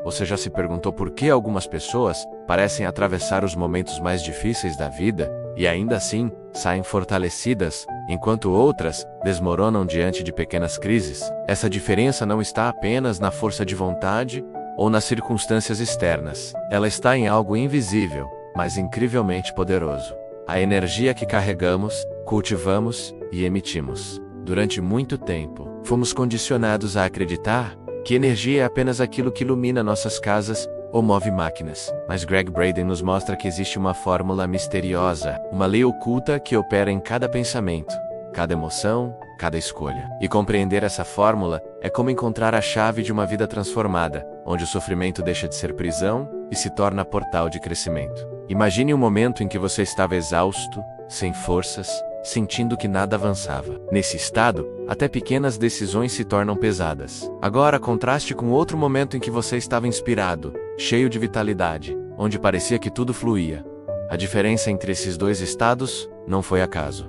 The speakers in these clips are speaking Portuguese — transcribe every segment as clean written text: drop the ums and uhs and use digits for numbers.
Você já se perguntou por que algumas pessoas parecem atravessar os momentos mais difíceis da vida e ainda assim saem fortalecidas, enquanto outras desmoronam diante de pequenas crises? Essa diferença não está apenas na força de vontade ou nas circunstâncias externas. Ela está em algo invisível, mas incrivelmente poderoso: a energia que carregamos, cultivamos e emitimos. Durante muito tempo, fomos condicionados a acreditar que energia é apenas aquilo que ilumina nossas casas ou move máquinas. Mas Gregg Braden nos mostra que existe uma fórmula misteriosa, uma lei oculta que opera em cada pensamento, cada emoção, cada escolha. E compreender essa fórmula é como encontrar a chave de uma vida transformada, onde o sofrimento deixa de ser prisão e se torna portal de crescimento. Imagine um momento em que você estava exausto, sem forças, sentindo que nada avançava. Nesse estado, até pequenas decisões se tornam pesadas. Agora, contraste com outro momento em que você estava inspirado, cheio de vitalidade, onde parecia que tudo fluía. A diferença entre esses dois estados não foi acaso.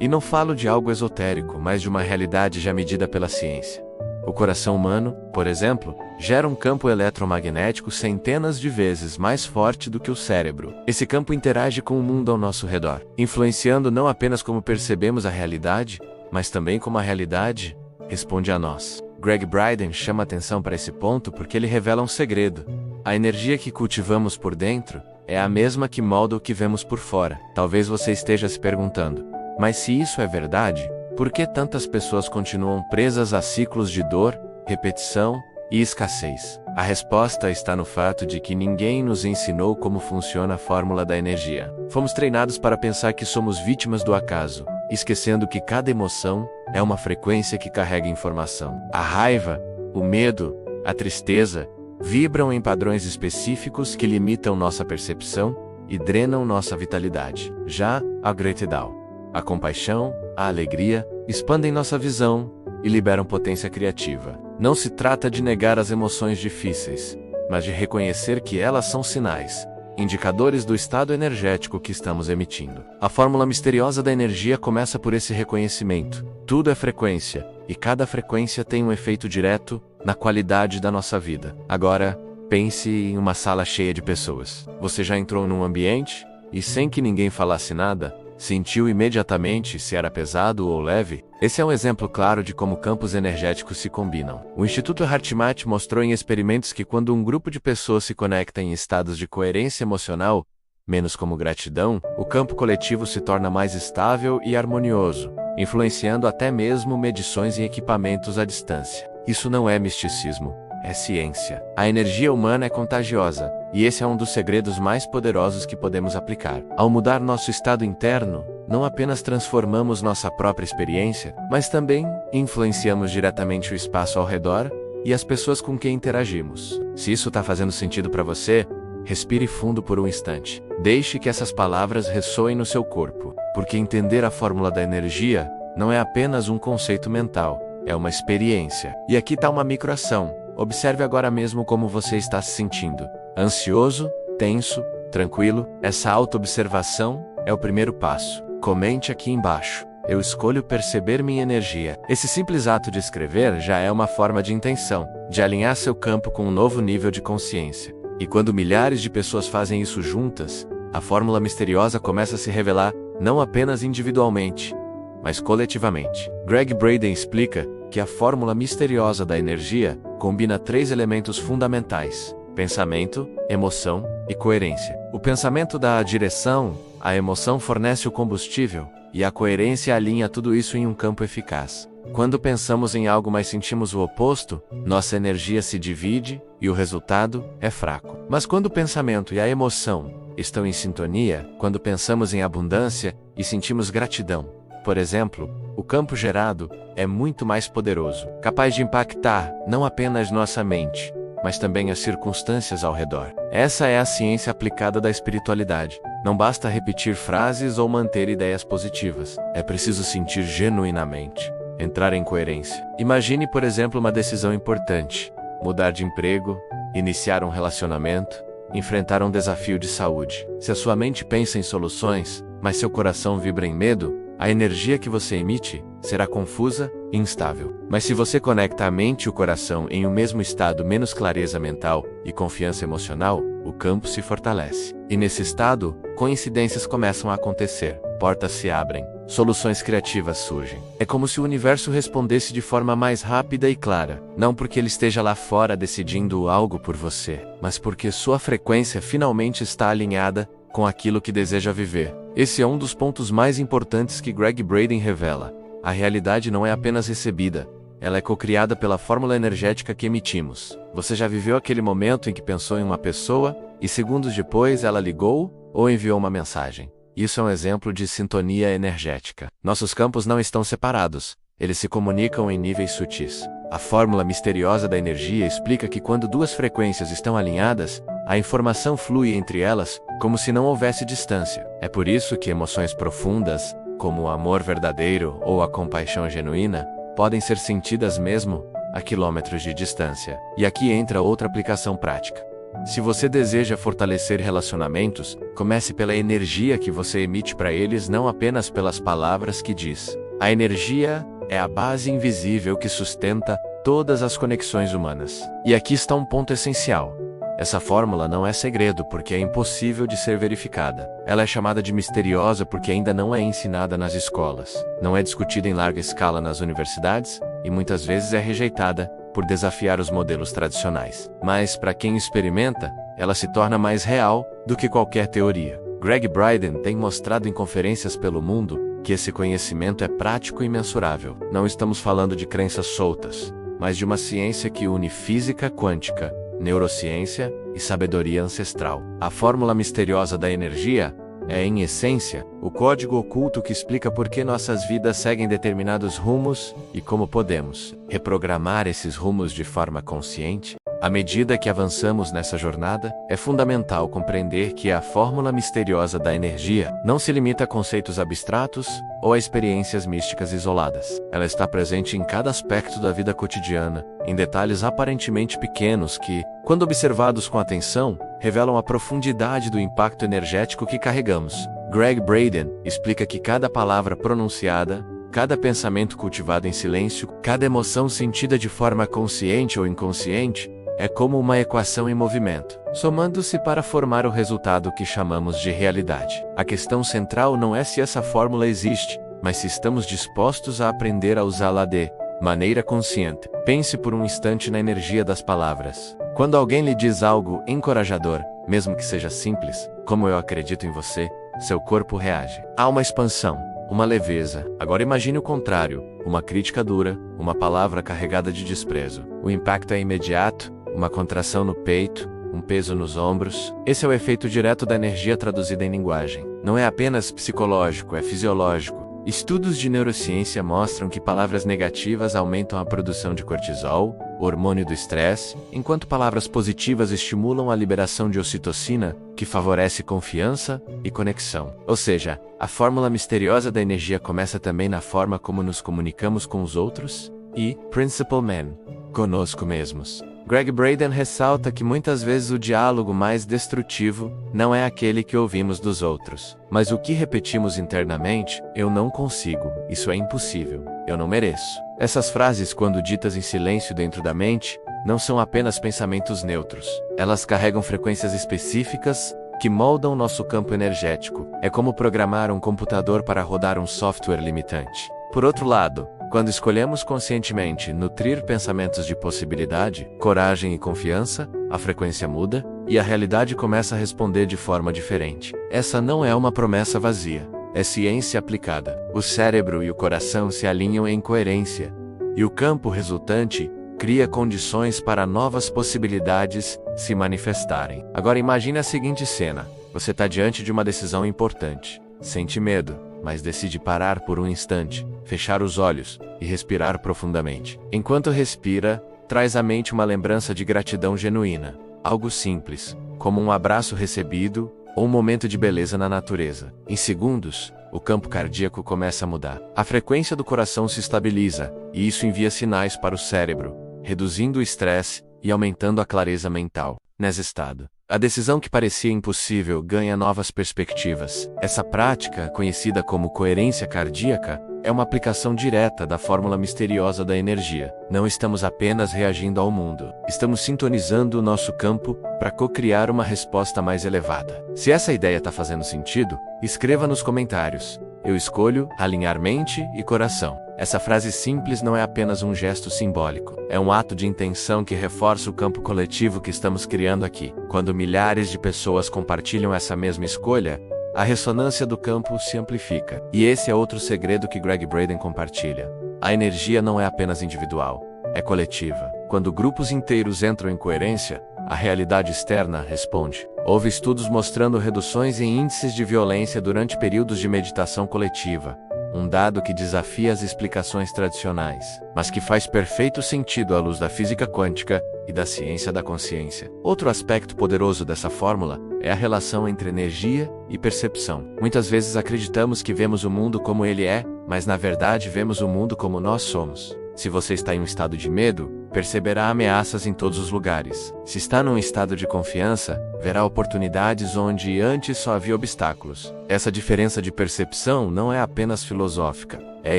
E não falo de algo esotérico, mas de uma realidade já medida pela ciência. O coração humano, por exemplo, gera um campo eletromagnético centenas de vezes mais forte do que o cérebro. Esse campo interage com o mundo ao nosso redor, influenciando não apenas como percebemos a realidade, mas também como a realidade responde a nós. Gregg Braden chama atenção para esse ponto porque ele revela um segredo: a energia que cultivamos por dentro é a mesma que molda o que vemos por fora. Talvez você esteja se perguntando: mas se isso é verdade, por que tantas pessoas continuam presas a ciclos de dor, repetição e escassez? A resposta está no fato de que ninguém nos ensinou como funciona a fórmula da energia. Fomos treinados para pensar que somos vítimas do acaso, esquecendo que cada emoção é uma frequência que carrega informação. A raiva, o medo, a tristeza vibram em padrões específicos que limitam nossa percepção e drenam nossa vitalidade. Já a gratidão, a compaixão, a alegria, expandem nossa visão e liberam potência criativa. Não se trata de negar as emoções difíceis, mas de reconhecer que elas são sinais, indicadores do estado energético que estamos emitindo. A fórmula misteriosa da energia começa por esse reconhecimento. Tudo é frequência, e cada frequência tem um efeito direto na qualidade da nossa vida. Agora, pense em uma sala cheia de pessoas. Você já entrou num ambiente e, sem que ninguém falasse nada, sentiu imediatamente se era pesado ou leve? Esse é um exemplo claro de como campos energéticos se combinam. O Instituto HeartMath mostrou em experimentos que quando um grupo de pessoas se conecta em estados de coerência emocional, menos como gratidão, o campo coletivo se torna mais estável e harmonioso, influenciando até mesmo medições em equipamentos à distância. Isso não é misticismo, é ciência. A energia humana é contagiosa, e esse é um dos segredos mais poderosos que podemos aplicar. Ao mudar nosso estado interno, não apenas transformamos nossa própria experiência, mas também influenciamos diretamente o espaço ao redor e as pessoas com quem interagimos. Se isso está fazendo sentido para você, respire fundo por um instante. Deixe que essas palavras ressoem no seu corpo, porque entender a fórmula da energia não é apenas um conceito mental, é uma experiência. E aqui está uma microação. Observe agora mesmo como você está se sentindo. Ansioso, tenso, tranquilo? Essa autoobservação é o primeiro passo. Comente aqui embaixo: eu escolho perceber minha energia. Esse simples ato de escrever já é uma forma de intenção, de alinhar seu campo com um novo nível de consciência. E quando milhares de pessoas fazem isso juntas, a fórmula misteriosa começa a se revelar, não apenas individualmente, mas coletivamente. Gregg Braden explica que a fórmula misteriosa da energia combina 3 elementos fundamentais: pensamento, emoção e coerência. O pensamento dá a direção, a emoção fornece o combustível, e a coerência alinha tudo isso em um campo eficaz. Quando pensamos em algo, mas sentimos o oposto, nossa energia se divide e o resultado é fraco. Mas quando o pensamento e a emoção estão em sintonia, quando pensamos em abundância e sentimos gratidão, por exemplo, o campo gerado é muito mais poderoso, capaz de impactar não apenas nossa mente, mas também as circunstâncias ao redor. Essa é a ciência aplicada da espiritualidade. Não basta repetir frases ou manter ideias positivas. É preciso sentir genuinamente, entrar em coerência. Imagine, por exemplo, uma decisão importante: mudar de emprego, iniciar um relacionamento, enfrentar um desafio de saúde. Se a sua mente pensa em soluções, mas seu coração vibra em medo, a energia que você emite será confusa e instável. Mas se você conecta a mente e o coração em um mesmo estado, menos clareza mental e confiança emocional, o campo se fortalece. E nesse estado, coincidências começam a acontecer, portas se abrem, soluções criativas surgem. É como se o universo respondesse de forma mais rápida e clara, não porque ele esteja lá fora decidindo algo por você, mas porque sua frequência finalmente está alinhada com aquilo que deseja viver. Esse é um dos pontos mais importantes que Gregg Braden revela. A realidade não é apenas recebida, ela é cocriada pela fórmula energética que emitimos. Você já viveu aquele momento em que pensou em uma pessoa e segundos depois ela ligou ou enviou uma mensagem? Isso é um exemplo de sintonia energética. Nossos campos não estão separados, eles se comunicam em níveis sutis. A fórmula misteriosa da energia explica que quando duas frequências estão alinhadas, a informação flui entre elas como se não houvesse distância. É por isso que emoções profundas, como o amor verdadeiro ou a compaixão genuína, podem ser sentidas mesmo a quilômetros de distância. E aqui entra outra aplicação prática. Se você deseja fortalecer relacionamentos, comece pela energia que você emite para eles, não apenas pelas palavras que diz. A energia é a base invisível que sustenta todas as conexões humanas. E aqui está um ponto essencial. Essa fórmula não é segredo porque é impossível de ser verificada. Ela é chamada de misteriosa porque ainda não é ensinada nas escolas, não é discutida em larga escala nas universidades e muitas vezes é rejeitada por desafiar os modelos tradicionais. Mas, para quem experimenta, ela se torna mais real do que qualquer teoria. Gregg Braden tem mostrado em conferências pelo mundo que esse conhecimento é prático e mensurável. Não estamos falando de crenças soltas, mas de uma ciência que une física quântica, neurociência e sabedoria ancestral. A fórmula misteriosa da energia é, em essência, o código oculto que explica por que nossas vidas seguem determinados rumos e como podemos reprogramar esses rumos de forma consciente. À medida que avançamos nessa jornada, é fundamental compreender que a fórmula misteriosa da energia não se limita a conceitos abstratos ou a experiências místicas isoladas. Ela está presente em cada aspecto da vida cotidiana, em detalhes aparentemente pequenos que, quando observados com atenção, revelam a profundidade do impacto energético que carregamos. Gregg Braden explica que cada palavra pronunciada, cada pensamento cultivado em silêncio, cada emoção sentida de forma consciente ou inconsciente, é como uma equação em movimento, somando-se para formar o resultado que chamamos de realidade. A questão central não é se essa fórmula existe, mas se estamos dispostos a aprender a usá-la de maneira consciente. Pense por um instante na energia das palavras. Quando alguém lhe diz algo encorajador, mesmo que seja simples, como eu acredito em você, seu corpo reage. Há uma expansão, uma leveza. Agora imagine o contrário, uma crítica dura, uma palavra carregada de desprezo. O impacto é imediato, uma contração no peito, um peso nos ombros. Esse é o efeito direto da energia traduzida em linguagem. Não é apenas psicológico, é fisiológico. Estudos de neurociência mostram que palavras negativas aumentam a produção de cortisol, hormônio do estresse, enquanto palavras positivas estimulam a liberação de ocitocina, que favorece confiança e conexão. Ou seja, a fórmula misteriosa da energia começa também na forma como nos comunicamos com os outros e, principalmente, conosco mesmos. Gregg Braden ressalta que muitas vezes o diálogo mais destrutivo não é aquele que ouvimos dos outros, mas o que repetimos internamente: eu não consigo, isso é impossível, eu não mereço. Essas frases, quando ditas em silêncio dentro da mente, não são apenas pensamentos neutros. Elas carregam frequências específicas que moldam nosso campo energético. É como programar um computador para rodar um software limitante. Por outro lado, quando escolhemos conscientemente nutrir pensamentos de possibilidade, coragem e confiança, a frequência muda e a realidade começa a responder de forma diferente. Essa não é uma promessa vazia, é ciência aplicada. O cérebro e o coração se alinham em coerência, e o campo resultante cria condições para novas possibilidades se manifestarem. Agora imagine a seguinte cena: você está diante de uma decisão importante, sente medo, mas decide parar por um instante, fechar os olhos e respirar profundamente. Enquanto respira, traz à mente uma lembrança de gratidão genuína, algo simples, como um abraço recebido ou um momento de beleza na natureza. Em segundos, o campo cardíaco começa a mudar. A frequência do coração se estabiliza, e isso envia sinais para o cérebro, reduzindo o estresse e aumentando a clareza mental. Nesse estado, A decisão que parecia impossível ganha novas perspectivas. Essa prática, conhecida como coerência cardíaca, é uma aplicação direta da fórmula misteriosa da energia. Não estamos apenas reagindo ao mundo, estamos sintonizando o nosso campo para co-criar uma resposta mais elevada. Se essa ideia está fazendo sentido, escreva nos comentários. Eu escolho alinhar mente e coração. Essa frase simples não é apenas um gesto simbólico, é um ato de intenção que reforça o campo coletivo que estamos criando aqui. Quando milhares de pessoas compartilham essa mesma escolha, a ressonância do campo se amplifica. E esse é outro segredo que Gregg Braden compartilha. A energia não é apenas individual, é coletiva. Quando grupos inteiros entram em coerência, a realidade externa responde. Houve estudos mostrando reduções em índices de violência durante períodos de meditação coletiva, um dado que desafia as explicações tradicionais, mas que faz perfeito sentido à luz da física quântica e da ciência da consciência. Outro aspecto poderoso dessa fórmula é a relação entre energia e percepção. Muitas vezes acreditamos que vemos o mundo como ele é, mas na verdade vemos o mundo como nós somos. Se você está em um estado de medo, perceberá ameaças em todos os lugares. Se está num estado de confiança, verá oportunidades onde antes só havia obstáculos. Essa diferença de percepção não é apenas filosófica, é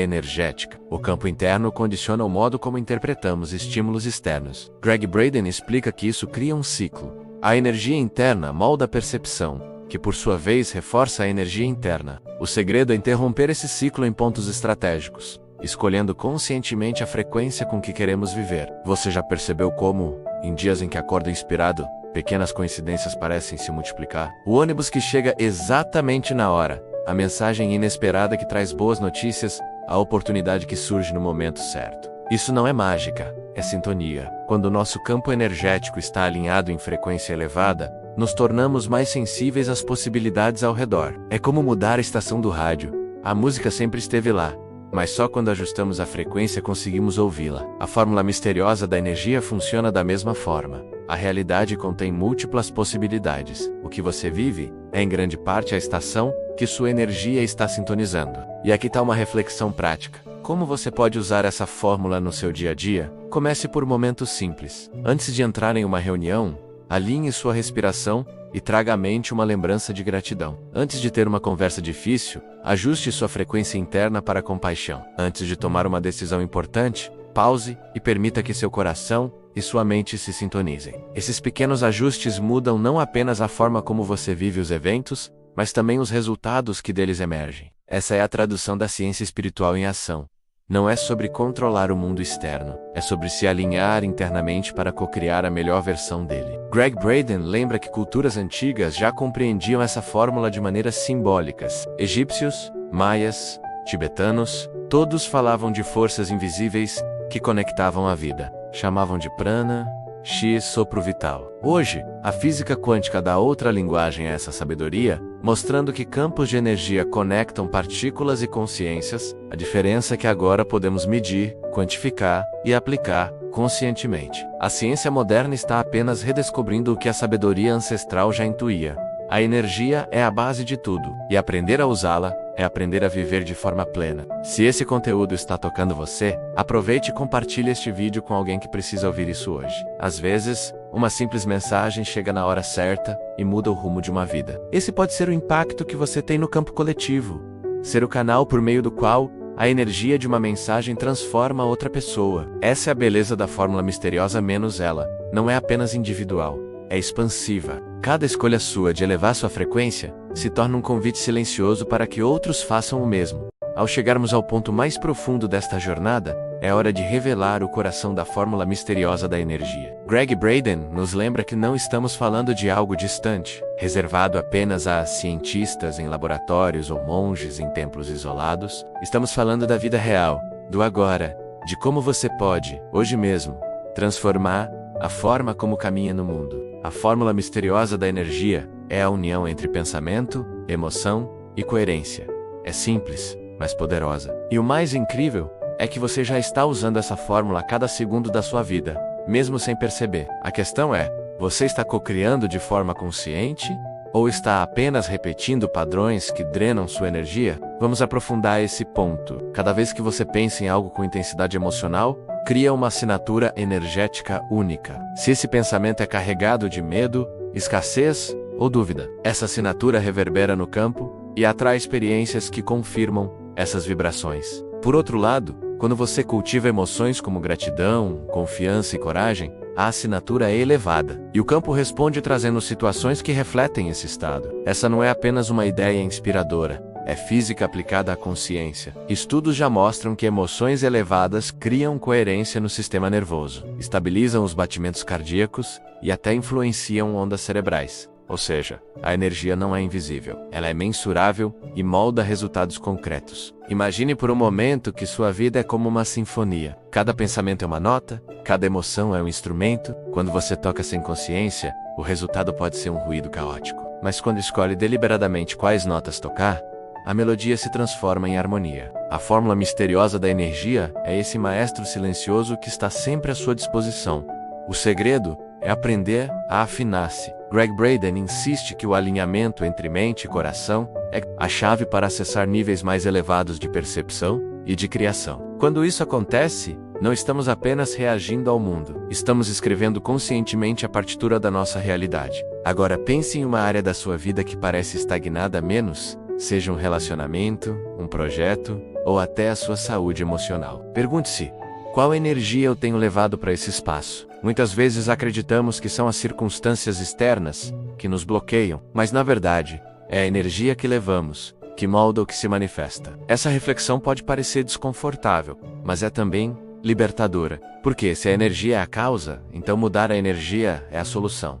energética. O campo interno condiciona o modo como interpretamos estímulos externos. Gregg Braden explica que isso cria um ciclo. A energia interna molda a percepção, que por sua vez reforça a energia interna. O segredo é interromper esse ciclo em pontos estratégicos, escolhendo conscientemente a frequência com que queremos viver. Você já percebeu como, em dias em que acorda inspirado, pequenas coincidências parecem se multiplicar? O ônibus que chega exatamente na hora, a mensagem inesperada que traz boas notícias, a oportunidade que surge no momento certo. Isso não é mágica, é sintonia. Quando o nosso campo energético está alinhado em frequência elevada, nos tornamos mais sensíveis às possibilidades ao redor. É como mudar a estação do rádio. A música sempre esteve lá, mas só quando ajustamos a frequência conseguimos ouvi-la. A fórmula misteriosa da energia funciona da mesma forma. A realidade contém múltiplas possibilidades. O que você vive é em grande parte a estação que sua energia está sintonizando. E aqui está uma reflexão prática. Como você pode usar essa fórmula no seu dia a dia? Comece por momentos simples. Antes de entrar em uma reunião, alinhe sua respiração e traga à mente uma lembrança de gratidão. Antes de ter uma conversa difícil, ajuste sua frequência interna para a compaixão. Antes de tomar uma decisão importante, pause e permita que seu coração e sua mente se sintonizem. Esses pequenos ajustes mudam não apenas a forma como você vive os eventos, mas também os resultados que deles emergem. Essa é a tradução da ciência espiritual em ação. Não é sobre controlar o mundo externo, é sobre se alinhar internamente para co-criar a melhor versão dele. Gregg Braden lembra que culturas antigas já compreendiam essa fórmula de maneiras simbólicas. Egípcios, maias, tibetanos, todos falavam de forças invisíveis que conectavam a vida. Chamavam de prana, chi, sopro vital. Hoje, a física quântica dá outra linguagem a essa sabedoria, mostrando que campos de energia conectam partículas e consciências. A diferença é que agora podemos medir, quantificar e aplicar conscientemente. A ciência moderna está apenas redescobrindo o que a sabedoria ancestral já intuía. A energia é a base de tudo, e aprender a usá-la é aprender a viver de forma plena. Se esse conteúdo está tocando você, aproveite e compartilhe este vídeo com alguém que precisa ouvir isso hoje. Às vezes, uma simples mensagem chega na hora certa e muda o rumo de uma vida. Esse pode ser o impacto que você tem no campo coletivo. Ser o canal por meio do qual a energia de uma mensagem transforma outra pessoa. Essa é a beleza da fórmula misteriosa menos ela. Não é apenas individual, é expansiva. Cada escolha sua de elevar sua frequência se torna um convite silencioso para que outros façam o mesmo. Ao chegarmos ao ponto mais profundo desta jornada, é hora de revelar o coração da fórmula misteriosa da energia. Gregg Braden nos lembra que não estamos falando de algo distante, reservado apenas a cientistas em laboratórios ou monges em templos isolados. Estamos falando da vida real, do agora, de como você pode, hoje mesmo, transformar a forma como caminha no mundo. A fórmula misteriosa da energia é a união entre pensamento, emoção e coerência. É simples, mas poderosa. E o mais incrível é que você já está usando essa fórmula a cada segundo da sua vida, mesmo sem perceber. A questão é, você está co-criando de forma consciente ou está apenas repetindo padrões que drenam sua energia? Vamos aprofundar esse ponto. Cada vez que você pensa em algo com intensidade emocional, cria uma assinatura energética única. Se esse pensamento é carregado de medo, escassez ou dúvida. Essa assinatura reverbera no campo e atrai experiências que confirmam essas vibrações. Por outro lado, quando você cultiva emoções como gratidão, confiança e coragem, a assinatura é elevada, e o campo responde trazendo situações que refletem esse estado. Essa não é apenas uma ideia inspiradora, é física aplicada à consciência. Estudos já mostram que emoções elevadas criam coerência no sistema nervoso, estabilizam os batimentos cardíacos e até influenciam ondas cerebrais. Ou seja, a energia não é invisível, ela é mensurável e molda resultados concretos. Imagine por um momento que sua vida é como uma sinfonia. Cada pensamento é uma nota, cada emoção é um instrumento. Quando você toca sem consciência, o resultado pode ser um ruído caótico. Mas quando escolhe deliberadamente quais notas tocar, a melodia se transforma em harmonia. A fórmula misteriosa da energia é esse maestro silencioso que está sempre à sua disposição. O segredo é aprender a afinar-se. Gregg Braden insiste que o alinhamento entre mente e coração é a chave para acessar níveis mais elevados de percepção e de criação. Quando isso acontece, não estamos apenas reagindo ao mundo, estamos escrevendo conscientemente a partitura da nossa realidade. Agora pense em uma área da sua vida que parece estagnada há menos, seja um relacionamento, um projeto ou até a sua saúde emocional. Pergunte-se: qual energia eu tenho levado para esse espaço? Muitas vezes acreditamos que são as circunstâncias externas que nos bloqueiam, mas na verdade, é a energia que levamos que molda o que se manifesta. Essa reflexão pode parecer desconfortável, mas é também libertadora. Porque se a energia é a causa, então mudar a energia é a solução.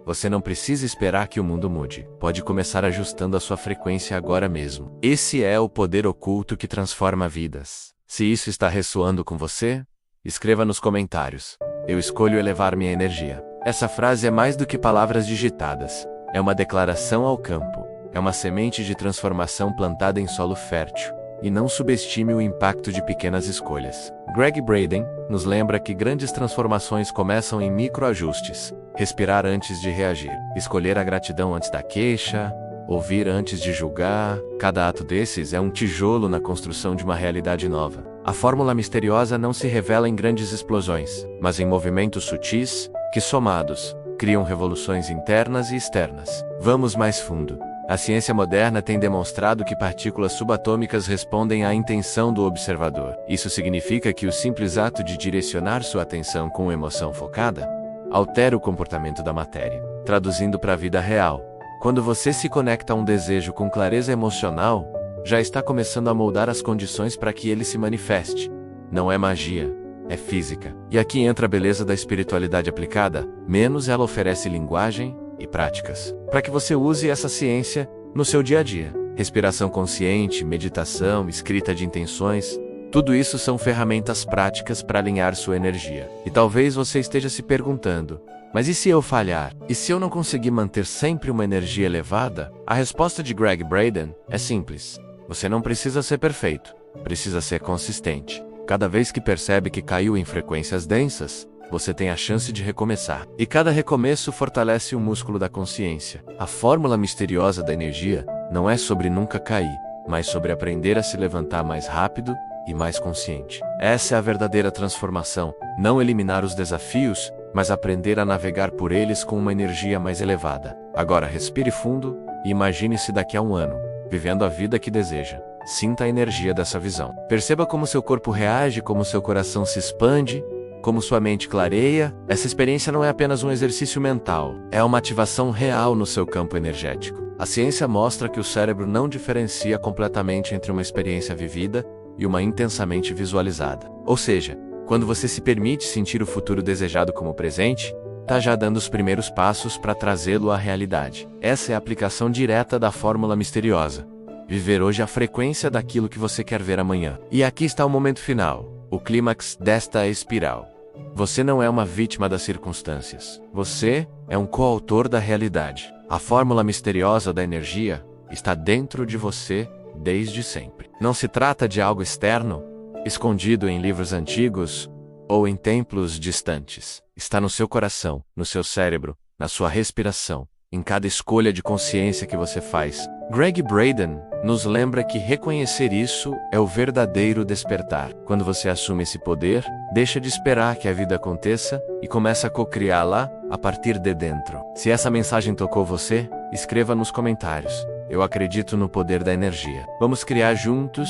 Você não precisa esperar que o mundo mude. Pode começar ajustando a sua frequência agora mesmo. Esse é o poder oculto que transforma vidas. Se isso está ressoando com você, escreva nos comentários. Eu escolho elevar minha energia. Essa frase é mais do que palavras digitadas. É uma declaração ao campo. É uma semente de transformação plantada em solo fértil. E não subestime o impacto de pequenas escolhas. Gregg Braden nos lembra que grandes transformações começam em microajustes. Respirar antes de reagir. Escolher a gratidão antes da queixa. Ouvir antes de julgar. Cada ato desses é um tijolo na construção de uma realidade nova. A fórmula misteriosa não se revela em grandes explosões, mas em movimentos sutis, que somados, criam revoluções internas e externas. Vamos mais fundo. A ciência moderna tem demonstrado que partículas subatômicas respondem à intenção do observador. Isso significa que o simples ato de direcionar sua atenção com emoção focada altera o comportamento da matéria. Traduzindo para a vida real, quando você se conecta a um desejo com clareza emocional, já está começando a moldar as condições para que ele se manifeste. Não é magia, é física. E aqui entra a beleza da espiritualidade aplicada, menos ela oferece linguagem e práticas, para que você use essa ciência no seu dia a dia. Respiração consciente, meditação, escrita de intenções, tudo isso são ferramentas práticas para alinhar sua energia. E talvez você esteja se perguntando: mas e se eu falhar? E se eu não conseguir manter sempre uma energia elevada? A resposta de Gregg Braden é simples. Você não precisa ser perfeito, precisa ser consistente. Cada vez que percebe que caiu em frequências densas, você tem a chance de recomeçar. E cada recomeço fortalece o músculo da consciência. A fórmula misteriosa da energia não é sobre nunca cair, mas sobre aprender a se levantar mais rápido e mais consciente. Essa é a verdadeira transformação. Não eliminar os desafios, mas aprender a navegar por eles com uma energia mais elevada. Agora respire fundo e imagine-se daqui a um ano, vivendo a vida que deseja. Sinta a energia dessa visão. Perceba como seu corpo reage, como seu coração se expande, como sua mente clareia. Essa experiência não é apenas um exercício mental, é uma ativação real no seu campo energético. A ciência mostra que o cérebro não diferencia completamente entre uma experiência vivida e uma intensamente visualizada. Ou seja, quando você se permite sentir o futuro desejado como presente, está já dando os primeiros passos para trazê-lo à realidade. Essa é a aplicação direta da fórmula misteriosa. Viver hoje a frequência daquilo que você quer ver amanhã. E aqui está o momento final, o clímax desta espiral. Você não é uma vítima das circunstâncias. Você é um coautor da realidade. A fórmula misteriosa da energia está dentro de você desde sempre. Não se trata de algo externo, escondido em livros antigos ou em templos distantes. Está no seu coração, no seu cérebro, na sua respiração, em cada escolha de consciência que você faz. Gregg Braden nos lembra que reconhecer isso é o verdadeiro despertar. Quando você assume esse poder, deixa de esperar que a vida aconteça e começa a co-criá-la a partir de dentro. Se essa mensagem tocou você, escreva nos comentários. Eu acredito no poder da energia. Vamos criar juntos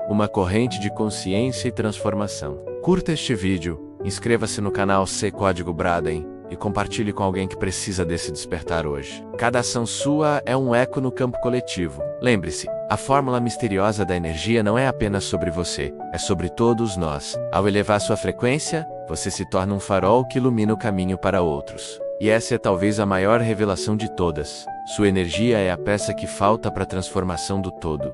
uma corrente de consciência e transformação. Curta este vídeo, inscreva-se no canal C Código Braden e compartilhe com alguém que precisa desse despertar hoje. Cada ação sua é um eco no campo coletivo. Lembre-se, a fórmula misteriosa da energia não é apenas sobre você, é sobre todos nós. Ao elevar sua frequência, você se torna um farol que ilumina o caminho para outros. E essa é talvez a maior revelação de todas. Sua energia é a peça que falta para a transformação do todo.